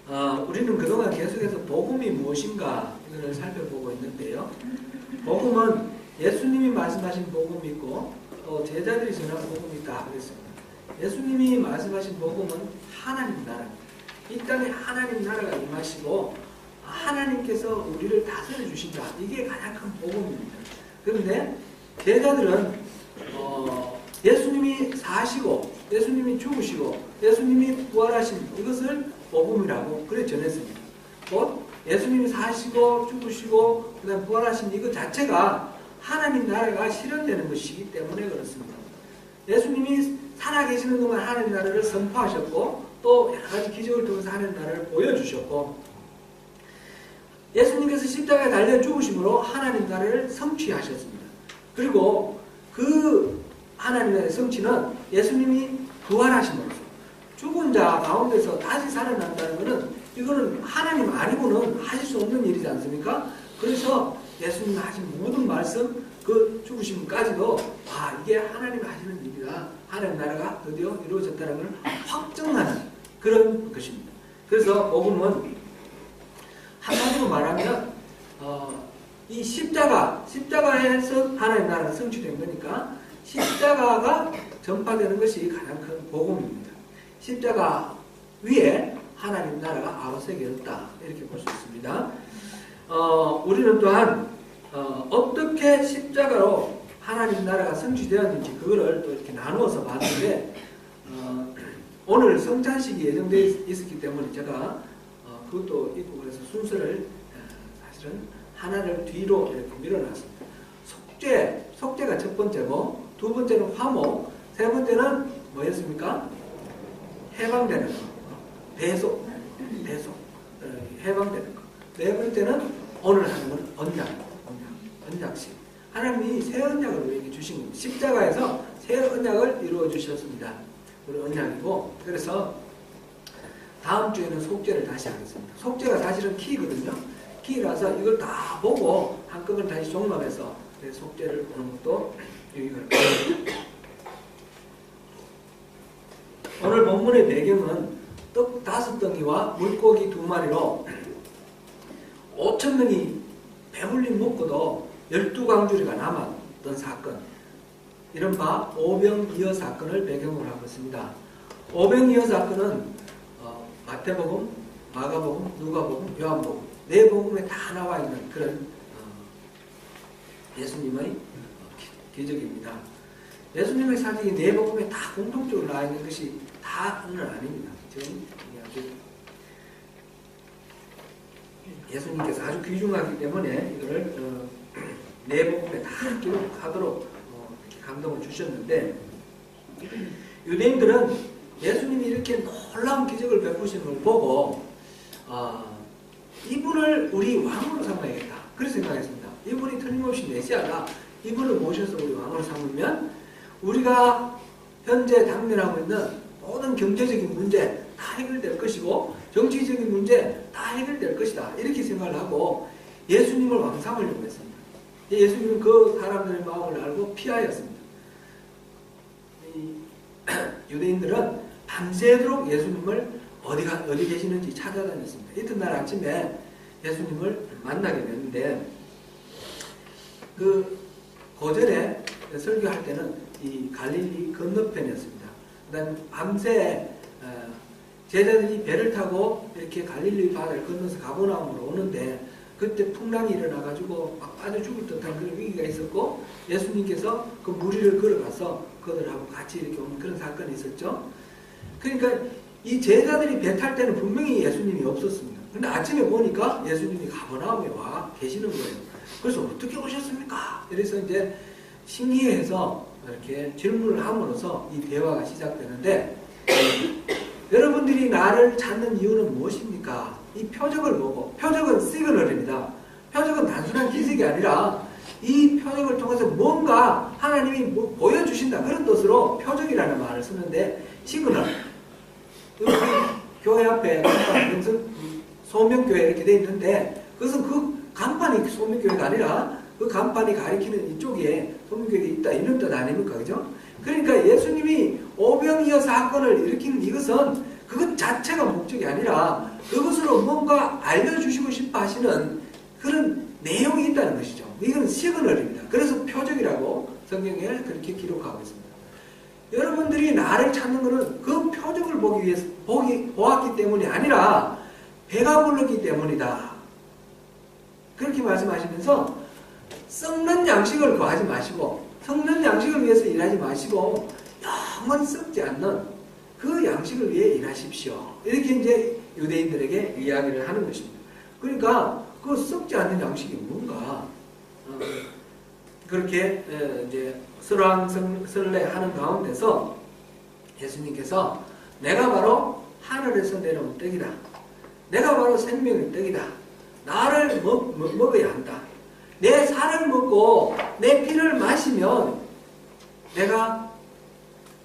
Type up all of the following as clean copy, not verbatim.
우리는 그동안 계속해서 복음이 무엇인가 이걸 살펴보고 있는데요. 복음은 예수님이 말씀하신 복음이 있고 또 제자들이 전한 복음이 있다 그랬습니다. 예수님이 말씀하신 복음은 하나님 나라, 이 땅에 하나님 나라가 임하시고 하나님께서 우리를 다스려 주신다. 이게 가장 큰 복음입니다. 그런데 제자들은 예수님이 사시고 예수님이 죽으시고 예수님이 부활하신 이것을 복음이라고 그래 전했습니다. 곧 예수님이 사시고 죽으시고 그다음 부활하신 이것 자체가 하나님 나라가 실현되는 것이기 때문에 그렇습니다. 예수님이 살아계시는 동안 하나님 나라를 선포하셨고 또 여러 가지 기적을 통해서 하나님 나라를 보여주셨고 예수님께서 십자가에 달려 죽으심으로 하나님 나라를 성취하셨습니다. 그리고 그 하나님 나라의 성취는 예수님이 부활하심으로써 죽은 자 가운데서 다시 살아난다는 것은 이거는 하나님 아니고는 하실 수 없는 일이지 않습니까? 그래서 예수님이 하신 모든 말씀 그 죽으심까지도 이게 하나님이 하시는 일이다. 하나님 나라가 드디어 이루어졌다는 걸 확정하는 그런 것입니다. 그래서 복음은 한마디로 말하면 이 십자가에서 하나님 나라가 성취된 거니까 십자가가 전파되는 것이 가장 큰 복음입니다. 십자가 위에 하나님 나라가 아우새겨졌다 이렇게 볼 수 있습니다. 우리는 또한 어떻게 십자가로 하나님 나라가 성취되었는지 그거를 또 이렇게 나누어서 봤는데 오늘 성찬식이 예정되어 있었기 때문에 제가 그것도 있고 그래서 순서를 사실은 하나를 뒤로 이렇게 밀어놨습니다. 속죄가 첫 번째고 두 번째는 화목, 세 번째는 뭐였습니까? 해방되는 거, 배속, 해방되는 거. 네 번째는 오늘 하는 건 언약식. 하나님이 새 언약을 우리에게 주신 겁니다. 십자가에서 새 언약을 이루어 주셨습니다. 우리 언약이고 그래서 다음 주에는 속죄를 다시 하겠습니다. 속죄가 사실은 키거든요. 키라서 이걸 다 보고 한꺼번에 다시 종합해서 속죄를 보는 것도 유익할 겁니다. 오늘 본문의 배경은 떡 5덩이와 물고기 2마리로 5,000명이 배불리 먹고도 12광주리가 남았던 사건, 이른바 오병이어 사건을 배경으로 하고 있습니다. 오병이어 사건은 마태복음, 마가복음, 누가복음, 요한복음 네 복음에 다 나와 있는 그런 예수님의 기적입니다. 예수님의 사직이 네 복음에 다 공통적으로 나와 있는 것이 다는 아닙니다. 지금 예수님께서 아주 귀중하기 때문에 이거를 네 복음에 다 기록하도록 감동을 주셨는데 유대인들은 예수님이 이렇게 놀라운 기적을 베푸시는 걸 보고 이분을 우리 왕으로 삼아야겠다. 그렇게 생각했습니다. 이분이 틀림없이 메시아다. 이분을 모셔서 우리 왕으로 삼으면 우리가 현재 당면하고 있는 모든 경제적인 문제 다 해결될 것이고 정치적인 문제 다 해결될 것이다. 이렇게 생각을 하고 예수님을 왕 삼으려고 했습니다. 예수님은 그 사람들의 마음을 알고 피하였습니다. 유대인들은 밤새도록 예수님을 어디 계시는지 찾아다녔습니다. 이튿날 아침에 예수님을 만나게 됐는데 그 고전에 설교할 때는 이 갈릴리 건너편이었습니다. 그다음 밤새 제자들이 배를 타고 이렇게 갈릴리 바다를 건너서 가버나움으로 오는데 그때 풍랑이 일어나가지고 막 빠져 죽을 듯한 그런 위기가 있었고 예수님께서 그 무리를 걸어가서 그들하고 같이 이렇게 오는 그런 사건이 있었죠. 그러니까 이 제자들이 배 탈 때는 분명히 예수님이 없었습니다. 근데 아침에 보니까 예수님이 가버나움에 와 계시는 거예요. 그래서 어떻게 오셨습니까? 이래서 이제 신기해서 이렇게 질문을 함으로써 이 대화가 시작되는데 여러분들이 나를 찾는 이유는 무엇입니까? 이 표적을 보고, 표적은 시그널입니다. 표적은 단순한 기색이 아니라 이 표적을 통해서 뭔가 하나님이 보여주신다 그런 뜻으로 표적이라는 말을 쓰는데 시그널, 교회 앞에 소명교회 이렇게 돼 있는데 그것은 그 간판이 소명교회가 아니라 그 간판이 가리키는 이쪽에 소명교회가 있다 이런 뜻 아닙니까? 그죠? 그러니까 예수님이 오병이어 사건을 일으킨 이것은 그것 자체가 목적이 아니라 그것으로 뭔가 알려주시고 싶어 하시는 그런 내용이 있다는 것이죠. 이건 시그널입니다. 그래서 표적이라고 성경에 그렇게 기록하고 있습니다. 여러분들이 나를 찾는 것은 그 표적을 보기 위해서 보았기 때문이 아니라 배가 불렀기 때문이다. 그렇게 말씀하시면서 썩는 양식을 구하지 마시고 썩는 양식을 위해서 일하지 마시고 영원히 썩지 않는 그 양식을 위해 일하십시오. 이렇게 이제 유대인들에게 이야기를 하는 것입니다. 그러니까 그 썩지 않는 양식이 뭔가 그렇게 이제 설왕설래하는 가운데서 예수님께서 내가 바로 하늘에서 내려온 떡이다. 내가 바로 생명의 떡이다. 나를 먹어야 한다. 내 살을 먹고 내 피를 마시면 내가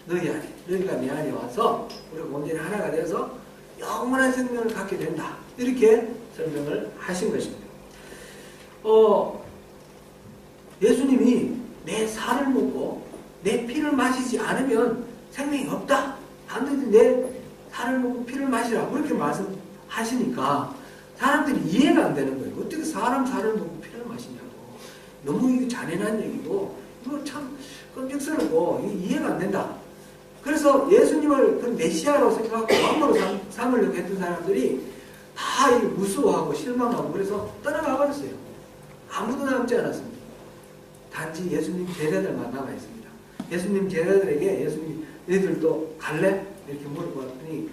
너희가 내 안에 와서 우리가 온전히 하나가 되어서 영원한 생명을 갖게 된다. 이렇게 설명을 하신 것입니다. 예수님이 내 살을 먹고 내 피를 마시지 않으면 생명이 없다. 반드시 내 살을 먹고 피를 마시라. 그렇게 말씀하시니까 사람들이 이해가 안 되는 거예요. 어떻게 사람 살을 먹고 피를 마시냐고. 너무 이거 잔인한 얘기고 이거 참 끔찍스럽고 이해가 안 된다. 그래서 예수님을 그 메시아로 생각하고 왕으로 삼으려고 했던 사람들이 다 무서워하고 실망하고 그래서 떠나가 버렸어요. 아무도 남지 않았습니다. 단지 예수님 제자들만 남아 있습니다. 예수님 제자들에게 예수님 너희들도 갈래? 이렇게 물어봤더니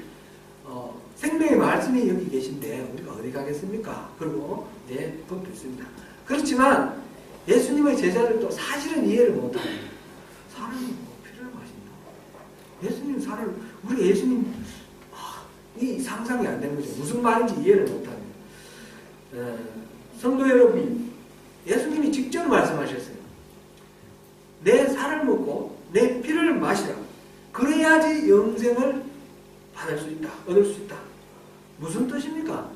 생명의 말씀이 여기 계신데 우리가 어디 가겠습니까? 그리고 네, 그것도 있습니다. 그렇지만 예수님의 제자들도 사실은 이해를 못합니다. 사람이 뭐 피를 마신다. 예수님 살을 우리 예수님 이 상상이 안 되는 거죠. 무슨 말인지 이해를 못합니다. 성도 여러분, 예수님이 직접 말씀하셨어요. 내 살을 먹고 내 피를 마시라. 그래야지 영생을 받을 수 있다. 얻을 수 있다. 무슨 뜻입니까?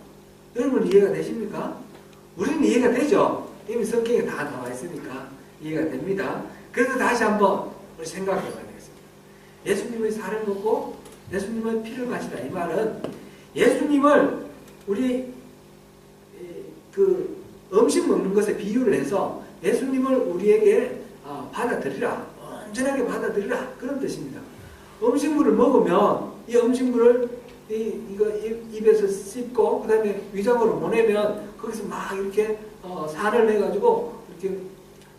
여러분 이해가 되십니까? 우리는 이해가 되죠. 이미 성경에 다 나와 있으니까 이해가 됩니다. 그래서 다시 한번 우리 생각해 봐야 되겠습니다. 예수님의 살을 먹고 예수님의 피를 마시라. 이 말은 예수님을 우리 그 음식 먹는 것에 비유를 해서 예수님을 우리에게 받아들이라. 온전하게 받아들이라. 그런 뜻입니다. 음식물을 먹으면 이 음식물을 이거 입에서 씹고 그 다음에 위장으로 보내면 거기서 막 이렇게 산을 내가지고 이렇게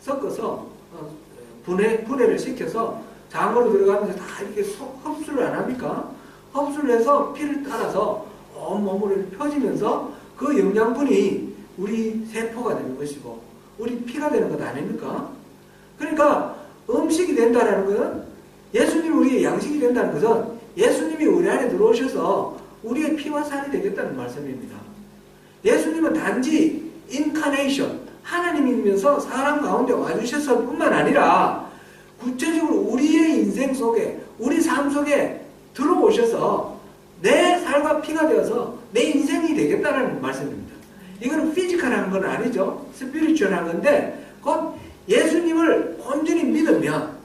섞어서 분해를 시켜서 장으로 들어가면서 다 이렇게 흡수를 안 합니까? 흡수를 해서 피를 따라서 온 몸으로 펴지면서 그 영양분이 우리 세포가 되는 것이고 우리 피가 되는 것 아닙니까? 그러니까 음식이 된다는 것은 예수님이 우리의 양식이 된다는 것은 예수님이 우리 안에 들어오셔서 우리의 피와 살이 되겠다는 말씀입니다. 예수님은 단지 인카네이션, 하나님이면서 사람 가운데 와주셨을 뿐만 아니라 구체적으로 우리의 인생 속에, 우리 삶 속에 들어오셔서 내 살과 피가 되어서 내 인생이 되겠다는 말씀입니다. 이거는 피지컬한 건 아니죠. 스피리추얼한 건데 곧 예수님을 온전히 믿으면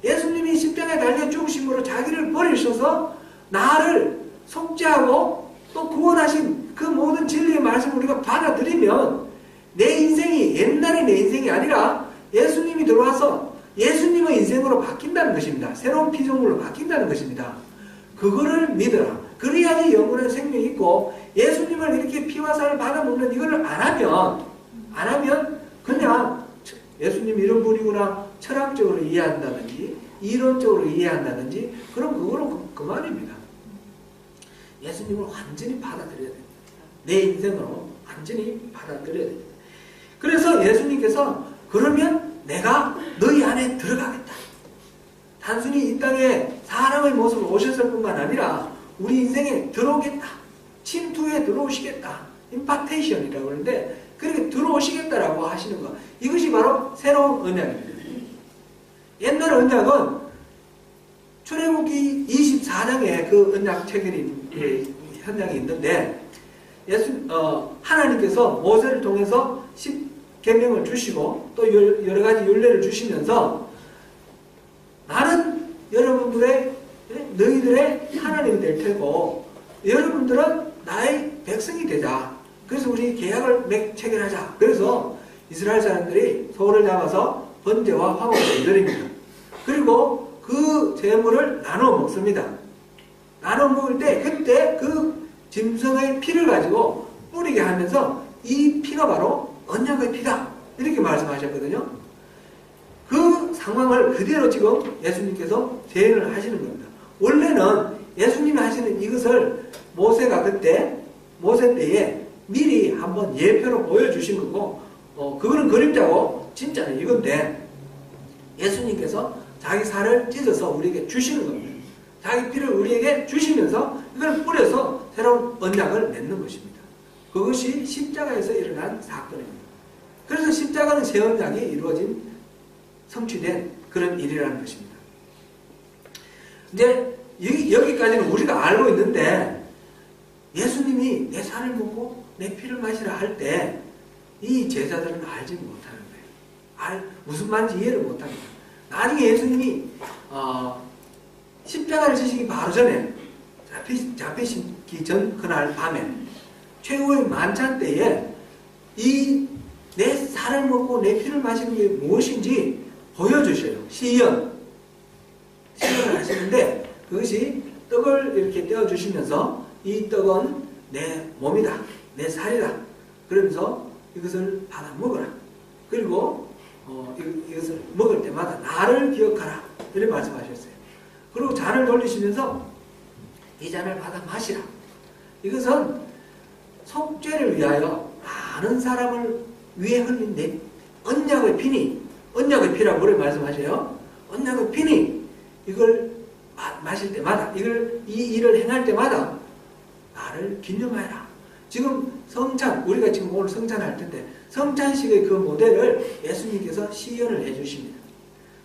예수님이 십자가에 달려 죽으심으로 자기를 버리셔서 나를 속죄하고 또 구원하신 그 모든 진리의 말씀을 우리가 받아들이면 내 인생이 옛날의 내 인생이 아니라 예수님이 들어와서 예수님의 인생으로 바뀐다는 것입니다. 새로운 피조물로 바뀐다는 것입니다. 그거를 믿어라. 그래야지 영원한 생명이 있고 예수님을 이렇게 피와 살을 받아먹는 이거를 안 하면 그냥 예수님 이런 분이구나 철학적으로 이해한다든지 이론적으로 이해한다든지 그럼 그거는 그만입니다. 예수님을 완전히 받아들여야 됩니다. 내 인생으로 완전히 받아들여야 됩니다. 그래서 예수님께서 그러면 내가 너희 안에 들어가겠다. 단순히 이 땅에 사람의 모습으로 오셨을 뿐만 아니라 우리 인생에 들어오겠다. 침투에 들어오시겠다. 임파테이션이라고 하는데 그렇게 들어오시겠다라고 하시는 것. 이것이 바로 새로운 언약입니다. 옛날 언약은 출애굽기 24장에 그 언약 체결이 현장이 있는데 하나님께서 모세를 통해서 10계명을 주시고 또 여러 가지 율례를 주시면서 나는 너희들의 하나님이 될 테고 여러분들은 나의 백성이 되자. 그래서 우리 계약을 체결하자. 그래서 이스라엘 사람들이 소를 잡아서 번제와 화목제를 드립니다. 그리고 그 제물을 나눠 먹습니다. 나눠 먹을 때 그때 그 짐승의 피를 가지고 뿌리게 하면서 이 피가 바로 언약의 피다. 이렇게 말씀하셨거든요. 그 상황을 그대로 지금 예수님께서 재현을 하시는 겁니다. 원래는 예수님이 하시는 이것을 모세가 그때 모세 때에 미리 한번 예표로 보여주신 거고 그거는 그림자고 진짜는 이건데 예수님께서 자기 살을 찢어서 우리에게 주시는 겁니다. 자기 피를 우리에게 주시면서 이걸 뿌려서 새로운 언약을 맺는 것입니다. 그것이 십자가에서 일어난 사건입니다. 그래서 십자가는 새 언약이 이루어진 성취된 그런 일이라는 것입니다. 이제 여기까지는 우리가 알고 있는데 예수님이 내 살을 먹고 내 피를 마시라 할 때 이 제자들은 알지 못하는 거예요. 무슨 말인지 이해를 못합니다. 나중에 예수님이 십자가를 지시기 바로 전에 잡히시기 전 그날 밤에 최후의 만찬 때에 이 내 살을 먹고 내 피를 마시는 게 무엇인지 보여주셔요. 시연을 하시는데 그것이 떡을 이렇게 떼어주시면서 이 떡은 내 몸이다. 내 살이다. 그러면서 이것을 받아 먹어라. 그리고 이것을 먹을 때마다 나를 기억하라. 이렇게 말씀하셨어요. 그리고 잔을 돌리시면서 이 잔을 받아 마시라. 이것은 속죄를 위하여 많은 사람을 위해 흘린 내 언약의 피니, 언약의 피라고 그렇게 말씀하셔요. 언약의 피니 이걸 마실 때마다 이 일을 행할 때마다 나를 기념하라. 지금 성찬, 우리가 지금 오늘 성찬할 텐데 성찬식의 그 모델을 예수님께서 시연을 해주십니다.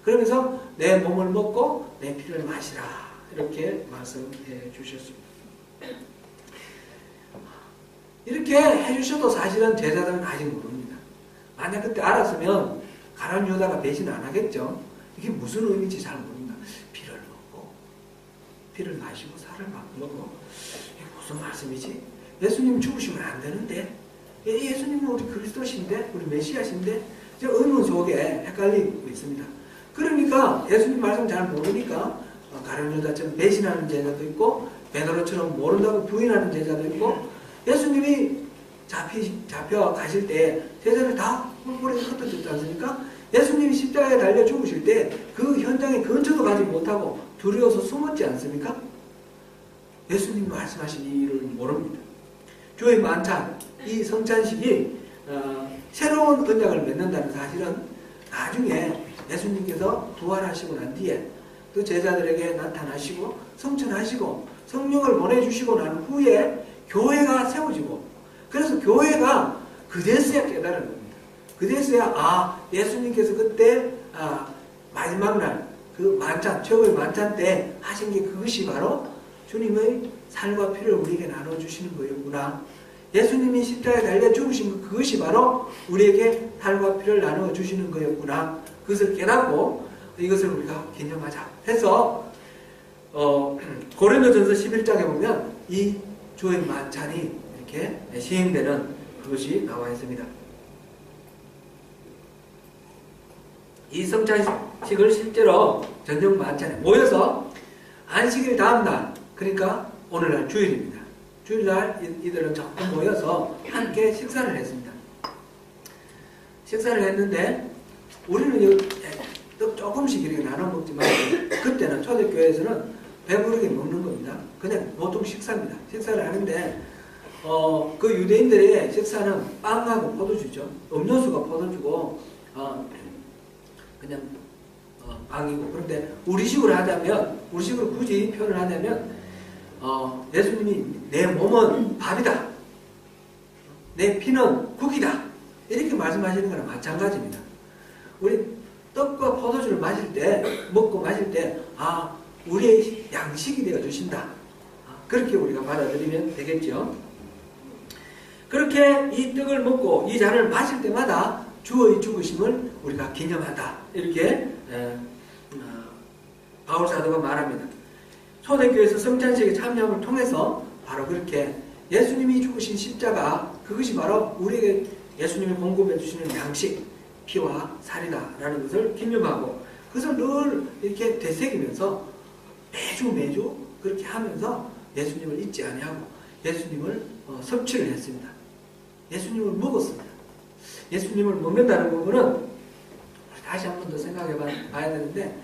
그러면서 내 몸을 먹고 내 피를 마시라 이렇게 말씀해 주셨습니다. 이렇게 해주셔도 사실은 제자들은 아직 모릅니다. 만약 그때 알았으면 가룟 유다가 배신 안 하겠죠. 이게 무슨 의미인지 잘 모릅니다. 피를 먹고 피를 마시고 살을 먹고 이게 무슨 말씀이지? 예수님 죽으시면 안 되는데 예수님은 우리 그리스도신데 우리 메시아신데 의문 속에 헷갈리고 있습니다. 그러니까 예수님 말씀 잘 모르니까 가룟 유다처럼 배신하는 제자도 있고 베드로처럼 모른다고 부인하는 제자도 있고 예수님이 잡혀 가실 때 제자들 다 뿔뿔이 흩어졌지 않습니까? 예수님이 십자가에 달려 죽으실 때 그 현장에 근처도 가지 못하고 두려워서 숨었지 않습니까? 예수님 말씀하신 이 일을 모릅니다. 주의 만찬, 이 성찬식이 새로운 언약을 맺는다는 사실은 나중에 예수님께서 부활하시고 난 뒤에 또 제자들에게 나타나시고 성천하시고 성령을 보내주시고 난 후에 교회가 세워지고 그래서 교회가 그제서야 깨달은 겁니다. 그제서야 예수님께서 그때 마지막 날 그 만찬, 최후의 만찬 때 하신 게 그것이 바로 주님의 살과 피를 우리에게 나눠주시는 거였구나. 예수님이 십자가에 달려 죽으신 그것이 바로 우리에게 살과 피를 나눠주시는 거였구나. 그것을 깨닫고 이것을 우리가 기념하자 해서 고린도전서 11장에 보면 이 주의 만찬이 이렇게 시행되는 그것이 나와 있습니다. 이 성찬식을 실제로 저녁 만찬에 모여서 안식일 다음날, 그러니까 오늘날 주일입니다. 주일날 이들은 조금 모여서 함께 식사를 했습니다. 식사를 했는데 우리는 떡 조금씩 이렇게 나눠 먹지만 그때는 초대교회에서는 배부르게 먹는 겁니다. 그냥 보통 식사입니다. 식사를 하는데 그 유대인들의 식사는 빵하고 포도주죠. 음료수가 포도주고 그냥 빵이고. 그런데 우리식으로 하자면, 우리식으로 굳이 표현을 하자면 예수님이 내 몸은 밥이다, 내 피는 국이다 이렇게 말씀하시는 거랑 마찬가지입니다. 우리 떡과 포도주를 마실 때, 먹고 마실 때 우리의 양식이 되어 주신다, 그렇게 우리가 받아들이면 되겠죠. 그렇게 이 떡을 먹고 이 잔을 마실 때마다 주의 죽으심을 우리가 기념한다, 이렇게 바울 사도가 말합니다. 초대교회에서 성찬식의 참여함을 통해서 바로 그렇게 예수님이 죽으신 십자가, 그것이 바로 우리에게 예수님이 공급해 주시는 양식, 피와 살이다라는 것을 기념하고 그것을 늘 이렇게 되새기면서 매주 그렇게 하면서 예수님을 잊지 아니하고 예수님을 섭취를 했습니다. 예수님을 먹었습니다. 예수님을 먹는다는 부분은 다시 한 번 더 생각해 봐야 되는데,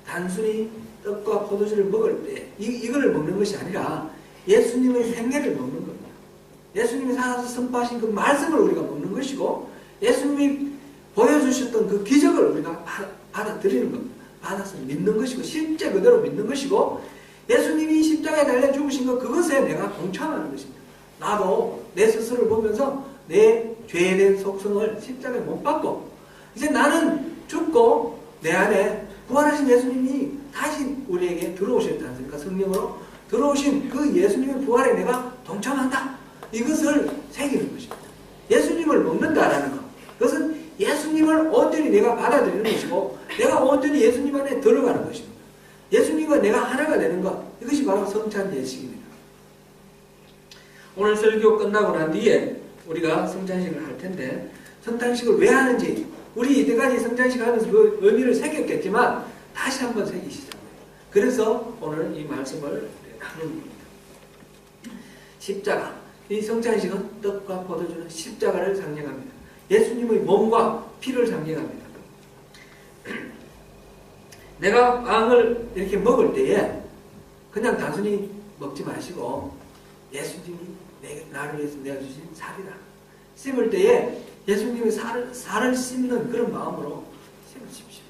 단순히 떡과 포도주를 먹을 때 이거를 먹는 것이 아니라 예수님의 생애를 먹는 겁니다. 예수님이 살아서 선포하신 그 말씀을 우리가 먹는 것이고, 예수님이 보여주셨던 그 기적을 우리가 받아들이는 겁니다. 받아서 믿는 것이고, 실제 그대로 믿는 것이고, 예수님이 십자가에 달려 죽으신 것, 그것에 내가 동참하는 것입니다. 나도 내 스스로를 보면서 내 죄된 속성을 십자가에 못 박고, 이제 나는 죽고 내 안에 부활하신 예수님이 다시 우리에게 들어오셨지 않습니까? 성령으로 들어오신 그 예수님의 부활에 내가 동참한다. 이것을 새기는 것입니다. 예수님을 먹는다라는 것, 그것은 예수님을 온전히 내가 받아들이는 것이고, 내가 온전히 예수님 안에 들어가는 것입니다. 예수님과 내가 하나가 되는 것, 이것이 바로 성찬 예식입니다. 오늘 설교 끝나고 난 뒤에 우리가 성찬식을 할 텐데, 성찬식을 왜 하는지, 우리 이때까지 성찬식 하면서 그 의미를 새겼겠지만 다시 한번 새기시죠. 그래서 오늘 이 말씀을 나누는 겁니다. 십자가, 이 성찬식은 떡과 포도주는 십자가를 상징합니다. 예수님의 몸과 피를 상징합니다. 내가 빵을 이렇게 먹을 때에 그냥 단순히 먹지 마시고, 예수님이 나를 위해서 내어주신 살이다. 씹을 때에 예수님의 살을 씹는 그런 마음으로 씹으십시오.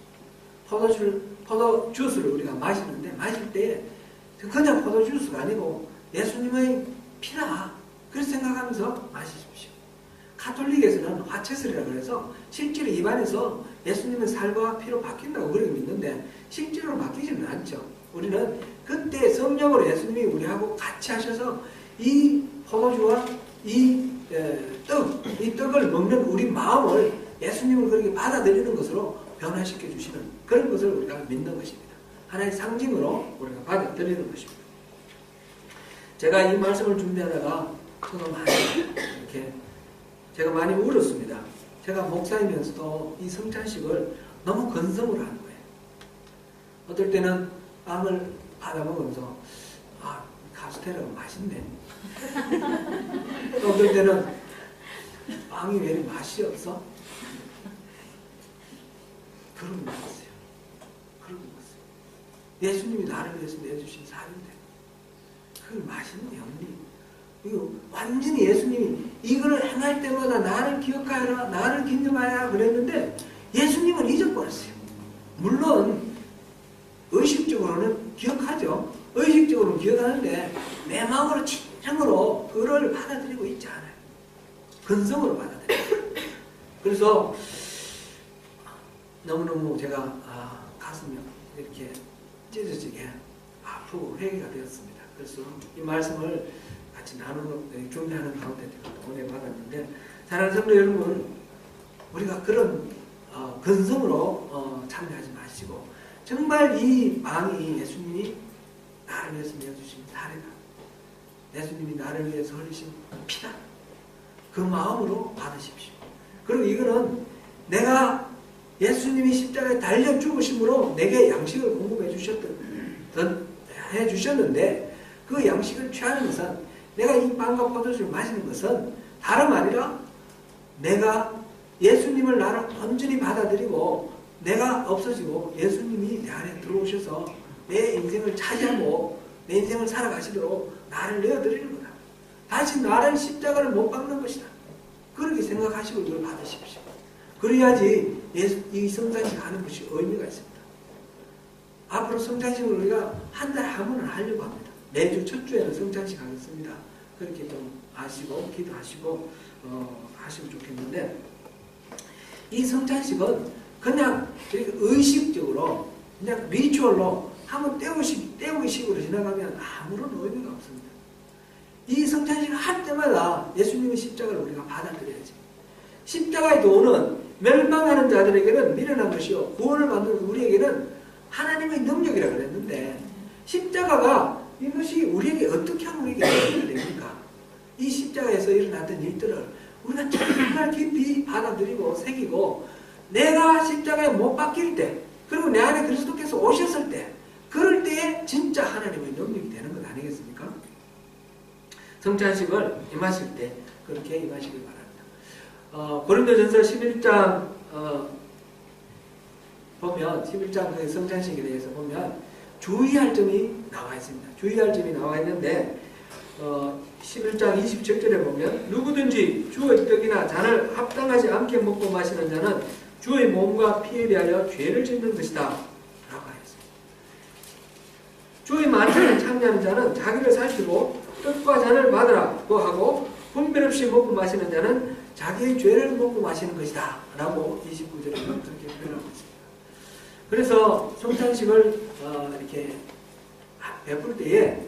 포도 주스를 우리가 마시는데, 마실 때에 그냥 포도 주스가 아니고 예수님의 피다, 그렇게 생각하면서 마시십시오. 가톨릭에서는 화채술이라 그래서 실제로 입안에서 예수님의 살과 피로 바뀐다고 그렇게 믿는데, 실제로 바뀌지는 않죠. 우리는 그때 성령으로 예수님이 우리하고 같이 하셔서 이 포도주와 이 떡을 먹는 우리 마음을 예수님을 그렇게 받아들이는 것으로 변화시켜 주시는 그런 것을 우리가 믿는 것입니다. 하나의 상징으로 우리가 받아들이는 것입니다. 제가 이 말씀을 준비하다가 저도 많이 이렇게 제가 많이 울었습니다. 제가 목사이면서도 이 성찬식을 너무 건성으로 하는 거예요. 어떨 때는 빵을 받아 먹으면서 카스테라가 맛있네. 또 어떨 때는 빵이 왜 이렇게 맛이 없어? 그런 거 먹었어요. 그런 거 먹었어요. 예수님이 나를 위해서 내주신 살인데 그걸 맛있네 언니. 이거 완전히 예수님이 이거를 행할 때마다 나를 기억하여라, 나를 기념하여라 그랬는데 예수님은 잊어버렸어요. 물론 의식적으로는 기억하죠. 의식적으로는 기억하는데 내 마음으로 진정으로 그를 받아들이고 있지 않아요. 근성으로 받아들여요. 그래서 너무너무 제가 가슴이 이렇게 찢어지게 아프고 회개가 되었습니다. 그래서 이 말씀을 같이 나누는, 준비하는 가운데 제가 은혜 받았는데, 사랑하는 성도 여러분, 우리가 그런 근성으로 참여하지 마시고, 정말 이 빵이 예수님이 나를 위해서 내어주신 살이다, 예수님이 나를 위해서 흘리신 피다, 그 마음으로 받으십시오. 그리고 이거는 내가 예수님이 십자가에 달려 죽으심으로 내게 양식을 공급해 주셨는데, 그 양식을 취하는 것은, 내가 이 빵과 포도주를 마시는 것은 다름 아니라 내가 예수님을 나를 온전히 받아들이고 내가 없어지고 예수님이 내 안에 들어오셔서 내 인생을 차지하고 내 인생을 살아가시도록 나를 내어드리는 거다. 다시 나를 십자가를 못 박는 것이다. 그렇게 생각하시고 이걸 받으십시오. 그래야지 이 성찬식 하는 것이 의미가 있습니다. 앞으로 성찬식을 우리가 한 달에 한 번은 하려고 합니다. 매주 첫 주에는 성찬식 하겠습니다. 그렇게 좀 아시고 기도하시고 하시면 좋겠는데, 이 성찬식은 그냥 의식적으로 그냥 리추얼로 한번 때우기 식으로 지나가면 아무런 의미가 없습니다. 이 성찬식을 할 때마다 예수님의 십자가를 우리가 받아들여야지. 십자가의 도는 멸망하는 자들에게는 미련한 것이요 구원을 받는 우리에게는 하나님의 능력이라고 그랬는데, 십자가가 이것이 우리에게 어떻게 하면 우리에게 도움이 됩니까? 이 십자가에서 일어났던 일들을 우리가 정말 깊이 받아들이고 새기고 내가 십자가에 못 박힐 때 그리고 내 안에 그리스도께서 오셨을 때 그럴 때에 진짜 하나님의 능력이 되는 것 아니겠습니까? 성찬식을 임하실 때 그렇게 임하시길 바랍니다. 고린도전서 11장 보면 11장 그 성찬식에 대해서 보면 주의할 점이 나와 있습니다. 주의할 점이 나와 있는데 11장 27절에 보면 누구든지 주의 떡이나 잔을 합당하지 않게 먹고 마시는 자는 주의 몸과 피에 대하여 죄를 짓는 것이다 라고 하였습니다. 주의 만찬에 참여하는 자는 자기를 살피고 떡과 잔을 받으라고 하고 분별 없이 먹고 마시는 자는 자기의 죄를 먹고 마시는 것이다 라고 29절에 그렇게 표현하고 있습니다. 그래서 성찬식을 이렇게 베풀 때에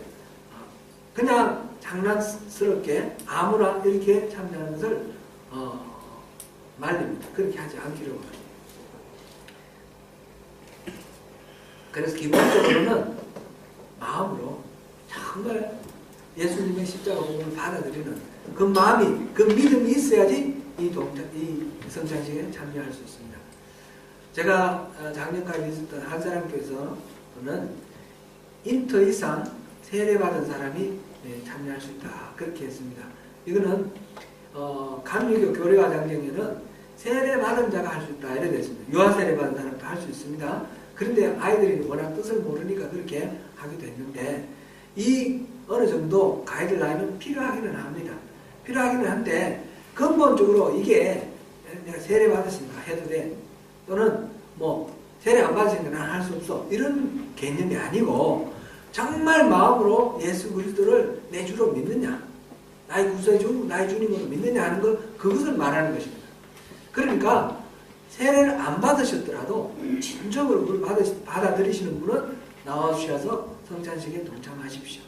그냥 장난스럽게 아무나 이렇게 참여하는 것을 말립니다. 그렇게 하지 않기로 합니다. 그래서 기본적으로는 마음으로 정말 예수님의 십자가 복음을 받아들이는 그 마음이, 그 믿음이 있어야지 이 성찬식에 참여할 수 있습니다. 제가 작년까지 있었던 한 사람께서는 인터 이상 세례받은 사람이 참여할 수 있다. 그렇게 했습니다. 이거는 감리교 교례과장경에는 세례받은 자가 할 수 있다. 이렇게 됐습니다. 유아 세례받은 사람도 할 수 있습니다. 그런데 아이들이 워낙 뜻을 모르니까 그렇게 하기도 했는데 이 어느 정도 가이드라인은 필요하기는 합니다. 필요하기는 한데 근본적으로 이게 내가 세례받았으니까 해도 돼. 또는 뭐 세례 안 받았으니까 난 할 수 없어. 이런 개념이 아니고 정말 마음으로 예수 그리스도를 내 주로 믿느냐, 나의 구세주, 나의 주님으로 믿느냐 하는 것, 그것을 말하는 것입니다. 그러니까 세례를 안 받으셨더라도 진정으로 그걸 받아들이시는 분은 나와주셔서 성찬식에 동참하십시오.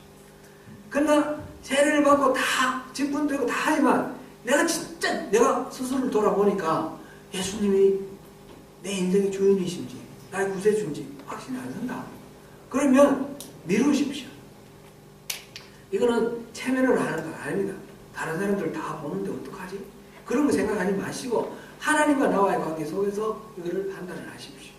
그러나 세례를 받고 다 직분되고 다 하지만 내가 진짜 내가 스스로를 돌아보니까 예수님이 내 인생의 주인이신지 나의 구세주인지 확신이 안 선다. 그러면 미루십시오. 이거는 체면을 하는 거 아닙니다. 다른 사람들 다 보는데 어떡하지? 그런 거 생각하지 마시고 하나님과 나와의 관계 속에서 이거를 판단을 하십시오.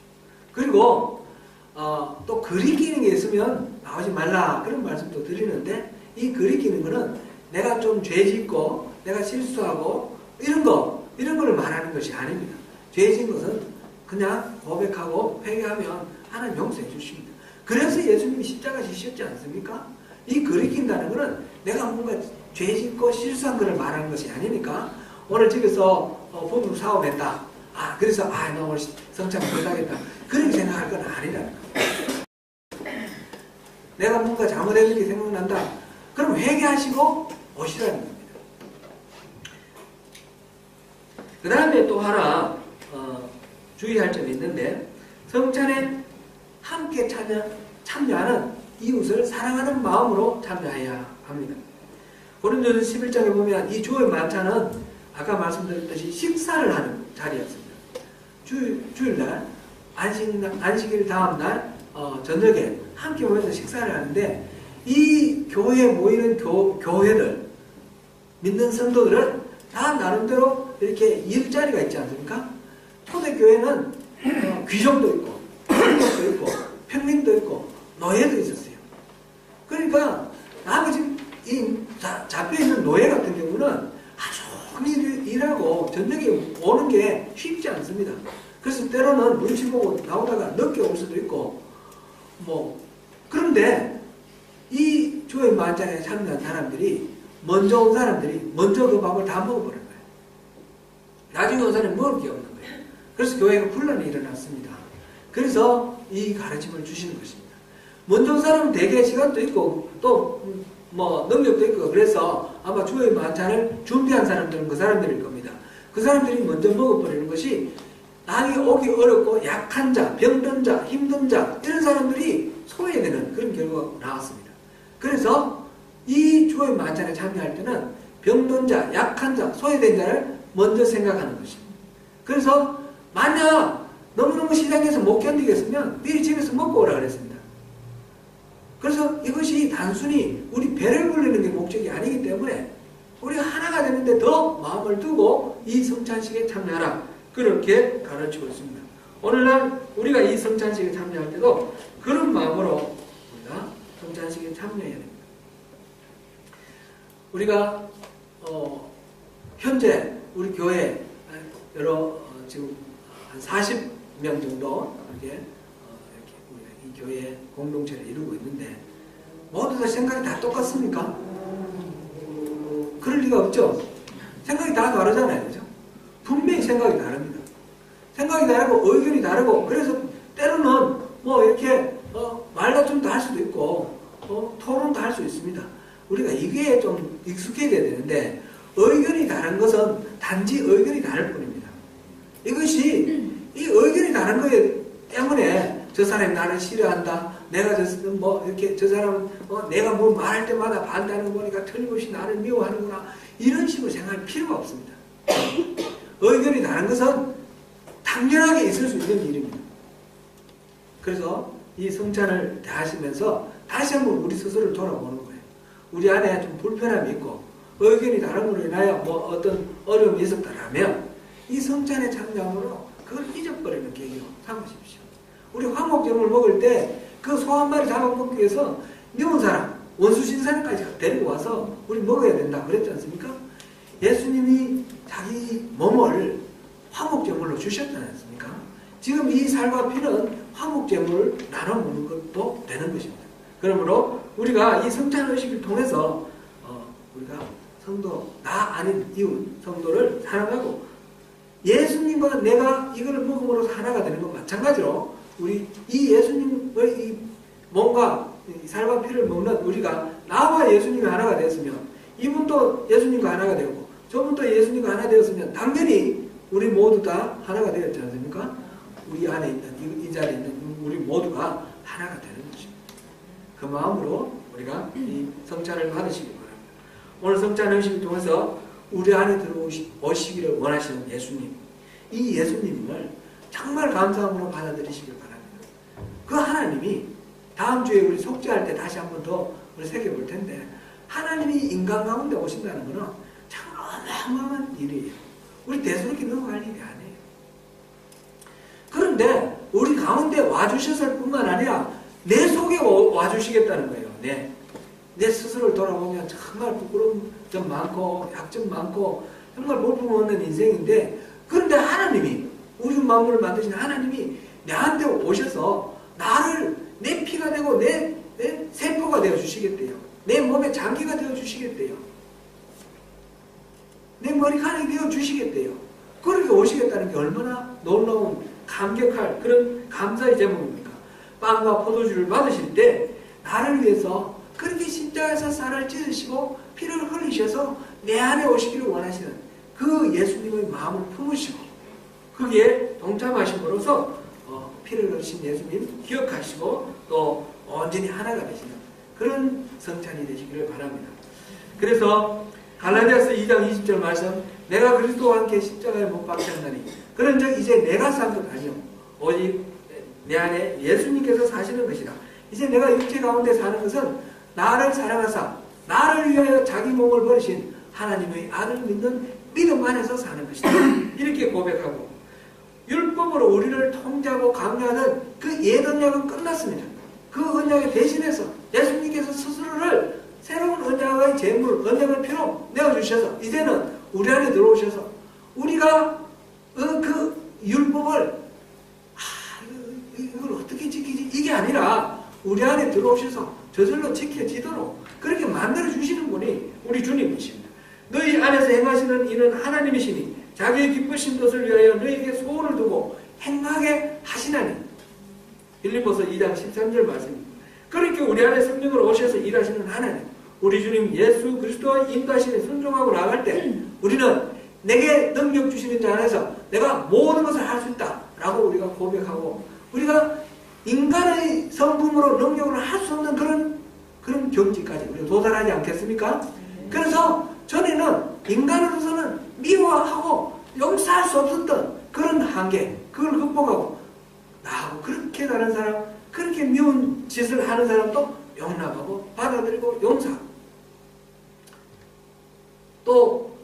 그리고 또 거리끼는 게 있으면 나오지 말라 그런 말씀도 드리는데 이 거리끼는 거는 내가 좀 죄짓고 내가 실수하고 이런 거를 말하는 것이 아닙니다. 죄진 것은 그냥 고백하고 회개하면 하나님 용서해 주십니다. 그래서 예수님이 십자가 지셨지 않습니까? 이 거리낀다는 것은 내가 뭔가 죄짓고 실수한 것을 말하는 것이 아니니까 오늘 집에서 부부 사업했다. 그래서 나 오늘 성찬 못하겠다. 그렇게 생각할 건 아니라는 거예요. 내가 뭔가 잘못했는 게 생각난다. 그럼 회개하시고 오시라는 겁니다. 그 다음에 또 하나 주의할 점이 있는데 성찬에 함께 참여하는 이웃을 사랑하는 마음으로 참여해야 합니다. 고린도전서 11장에 보면 이 주의 만찬은 아까 말씀드렸듯이 식사를 하는 자리였습니다. 주일날 안식일 다음날 저녁에 함께 모여서 식사를 하는데 이 교회에 모이는 교회들 믿는 성도들은 다 나름대로 이렇게 일자리가 있지 않습니까? 초대교회는 귀족도 있고 평민도 있고 평민도 있고 노예도 있었어요. 그러니까 나머지 이 잡혀있는 노예 같은 경우는 하루 종일 일하고 저녁에 오는 게 쉽지 않습니다. 그래서 때로는 눈치 보고 나오다가 늦게 올 수도 있고 그런데 이 주의 만찬에 참여한 사람들이 먼저 온 사람들이 먼저 그 밥을 다 먹어버린 거예요. 나중에 온 사람이 먹을 게 없는 거예요. 그래서 교회가 분란이 일어났습니다. 그래서 이 가르침을 주시는 것입니다. 먼저 온 사람은 대개 시간도 있고 또 능력도 있고 그래서 아마 주의 만찬을 준비한 사람들은 그 사람들일 겁니다. 그 사람들이 먼저 먹어버리는 것이 나에게 오기 어렵고 약한 자, 병든 자, 힘든 자 이런 사람들이 소외되는 그런 결과가 나왔습니다. 그래서 이 주의 만찬에 참여할 때는 병든 자, 약한 자, 소외된 자를 먼저 생각하는 것입니다. 그래서 만약 너무너무 시장에서 못 견디겠으면 미리 집에서 먹고 오라 그랬습니다. 그래서 이것이 단순히 우리 배를 불리는 게 목적이 아니기 때문에 우리가 하나가 되는데 더 마음을 두고 이 성찬식에 참여하라. 그렇게 가르치고 있습니다. 오늘날 우리가 이 성찬식에 참여할 때도 그런 마음으로 우리가 성찬식에 참여해야 됩니다. 우리가 현재 우리 교회 여러 지금 한 40명 정도 이렇게 우리가 이 교회 공동체를 이루고 있는데 모두 다 생각이 다 똑같습니까? 그럴 리가 없죠. 생각이 다 다르잖아요. 그죠? 분명히 생각이 다릅니다. 생각이 다르고 의견이 다르고 그래서 때로는 뭐 이렇게 말다툼도 할 수도 있고 토론도 할 수 있습니다. 우리가 이게 좀 익숙해져야 되는데 의견이 다른 것은 단지 의견이 다를 뿐입니다. 이것이 이 의견이 다른 거에 때문에 저 사람이 나를 싫어한다. 내가 저 사람 내가 뭐 말할 때마다 반대하는 거 보니까 틀림없이 나를 미워하는구나. 이런 식으로 생각할 필요가 없습니다. 의견이 다른 것은 당연하게 있을 수 있는 일입니다. 그래서 이 성찬을 대하시면서 다시 한번 우리 스스로를 돌아보는 거예요. 우리 안에 좀 불편함이 있고 의견이 다른 걸로 인하여 뭐 어떤 어려움이 있었다라면 이 성찬에 참여함으로 그걸 잊어버리는 계기로 삼으십시오. 우리 화목제물 먹을 때 그 소 한 마리 잡아먹기 위해서 미운 사람, 원수신사까지 데리고 와서 우리 먹어야 된다 그랬지 않습니까? 예수님이 자기 몸을 화목제물로 주셨지 않습니까? 지금 이 살과 피는 화목제물을 나눠 먹는 것도 되는 것입니다. 그러므로 우리가 이 성찬 의식을 통해서 우리가 성도, 나 아닌 이웃 성도를 사랑하고 예수님과 내가 이걸 먹음으로 하나가 되는 것 마찬가지로 우리 이 예수님의 이 몸과 이 살과 피를 먹는 우리가 나와 예수님이 하나가 되었으면 이분도 예수님과 하나가 되고 저분도 예수님과 하나 되었으면 당연히 우리 모두 다 하나가 되었지 않습니까? 우리 안에 있는 이 자리에 있는 우리 모두가 하나가 되는 것입니다. 그 마음으로 우리가 이 성찬을 받으시기 바랍니다. 오늘 성찬 의식을 통해서 우리 안에 들어오시기를 원하시는 예수님, 이 예수님을 정말 감사함으로 받아들이시길 바랍니다. 그 하나님이 다음 주에 우리 속죄할 때 다시 한번 더 우리 새겨볼 텐데 하나님이 인간 가운데 오신다는 것은 참 어마어마한 일이에요. 우리 대수롭게 넘어갈 일이 아니에요. 그런데 우리 가운데 와주셨을 뿐만 아니라 내 속에 와주시겠다는 거예요. 내 스스로를 돌아보면 정말 부끄러운 점 많고 약점 많고 정말 볼품없는 인생인데 그런데 하나님이 우리 만물을 만드신 하나님이 내한테 오셔서 나를 내 피가 되고 내 세포가 되어 주시겠대요. 내 몸의 장기가 되어 주시겠대요. 내 머리카락이 되어 주시겠대요. 그렇게 오시겠다는 게 얼마나 놀라운 감격할 그런 감사의 제목입니까? 빵과 포도주를 받으실 때 나를 위해서 그렇게 십자가에서 쌀을 찢으시고 피를 흘리셔서 내 안에 오시기를 원하시는 그 예수님의 마음을 품으시고 거기에 동참하심으로써 피를 흘리신 예수님 기억하시고 또 온전히 하나가 되시는 그런 성찬이 되시기를 바랍니다. 그래서 갈라디아서 2장 20절 말씀 내가 그리스도와 함께 십자가에 못 박혔나니 그런즉 이제 내가 산 것 아니요 오직 내 안에 예수님께서 사시는 것이다. 이제 내가 육체 가운데 사는 것은 나를 사랑하사 나를 위하여 자기 몸을 버리신 하나님의 아들을 믿는 믿음 안에서 사는 것이다. 이렇게 고백하고 율법으로 우리를 통제하고 강요하는 그 옛 언약은 끝났습니다. 그 언약에 대신해서 예수님께서 스스로를 새로운 언약의 제물, 언약의 피로 내어주셔서 이제는 우리 안에 들어오셔서 우리가 그 율법을 이걸 어떻게 지키지? 이게 아니라 우리 안에 들어오셔서 저절로 지켜지도록 그렇게 만들어주시는 분이 우리 주님이십니다. 너희 안에서 행하시는 이는 하나님이시니 자기의 기쁘신 것을 위하여 너희에게 소원을 두고 행하게 하시나니 빌립보서 2장 13절 말씀입니다. 그렇게 우리 안에 성령으로 오셔서 일하시는 하나님 우리 주님 예수 그리스도의 인도하심에 순종하고 나갈 때 우리는 내게 능력 주시는 자 안에서 내가 모든 것을 할 수 있다 라고 우리가 고백하고 우리가 인간의 성품으로 능력으로 할 수 없는 그런 경지까지 우리가 도달하지 않겠습니까? 그래서 전에는 인간으로서는 미워하고 용서할 수 없었던 그런 한계 그걸 극복하고 나하고 그렇게 다른 사람 그렇게 미운 짓을 하는 사람도 용납하고 받아들이고 용서하고 또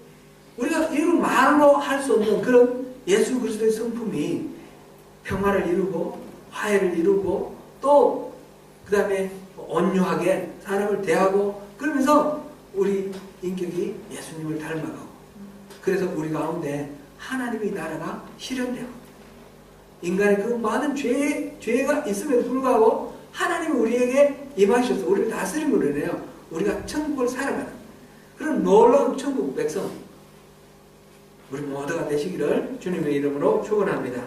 우리가 이루 말로 할 수 없는 그런 예수 그리스도의 성품이 평화를 이루고 화해를 이루고 또 그 다음에 온유하게 사람을 대하고 그러면서 우리 인격이 예수님을 닮아가고 그래서 우리 가운데 하나님의 나라가 실현되고 인간의 그 많은 죄가 있음에도 불구하고 하나님이 우리에게 임하셔서 우리를 다스림으로 인해요 우리가 천국을 살아가는 그런 놀라운 천국 백성 우리 모두가 되시기를 주님의 이름으로 축원합니다.